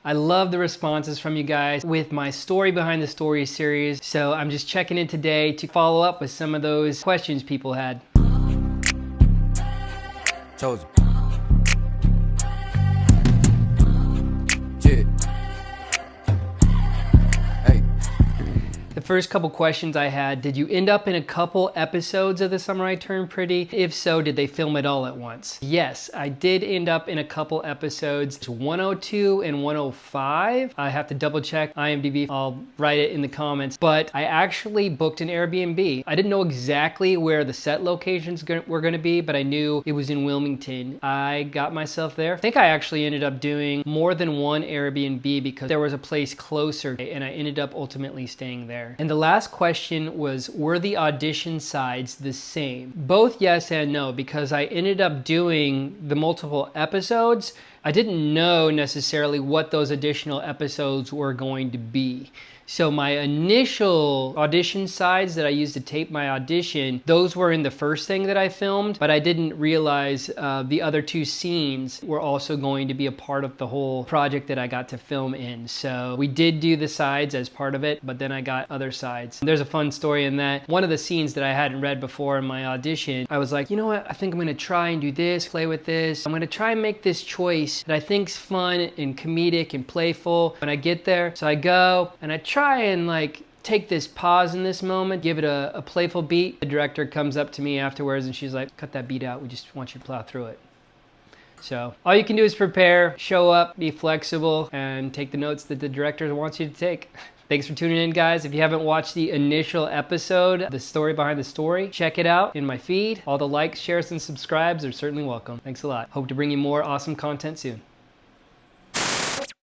I love the responses from you guys with my story behind the story series. So I'm just checking in today to follow up with some of those questions people had. Chosen. Yeah. Hey. The first couple questions I had, did you end up in a couple episodes of The Summer I Turned Pretty? If so, did they film it all at once? Yes, I did end up in a couple episodes. It's 102 and 105. I have to double check IMDb. I'll write it in the comments. But I actually booked an Airbnb. I didn't know exactly where the set locations were going to be, but I knew it was in Wilmington. I got myself there. I think I actually ended up doing more than one Airbnb because there was a place closer and I ended up ultimately staying there. And the last question was, were the audition sides the same? Both yes and no, because I ended up doing the multiple episodes. I didn't know necessarily what those additional episodes were going to be. So my initial audition sides that I used to tape my audition, those were in the first thing that I filmed, but I didn't realize the other two scenes were also going to be a part of the whole project that I got to film in. So we did do the sides as part of it, but then I got other sides. There's a fun story in that. One of the scenes that I hadn't read before in my audition, I was like, you know what? I think I'm gonna try and do this, play with this. I'm gonna try and make this choice that I think's fun and comedic and playful when I get there. So I go and I try and like take this pause in this moment, give it a playful beat. The director comes up to me afterwards and she's like, cut that beat out, we just want you to plow through it. So all you can do is prepare, show up, be flexible, and take the notes that the director wants you to take. Thanks for tuning in, guys. If you haven't watched the initial episode, the story behind the story, check it out in my feed. All the likes, shares, and subscribes are certainly welcome. Thanks a lot. Hope to bring you more awesome content soon.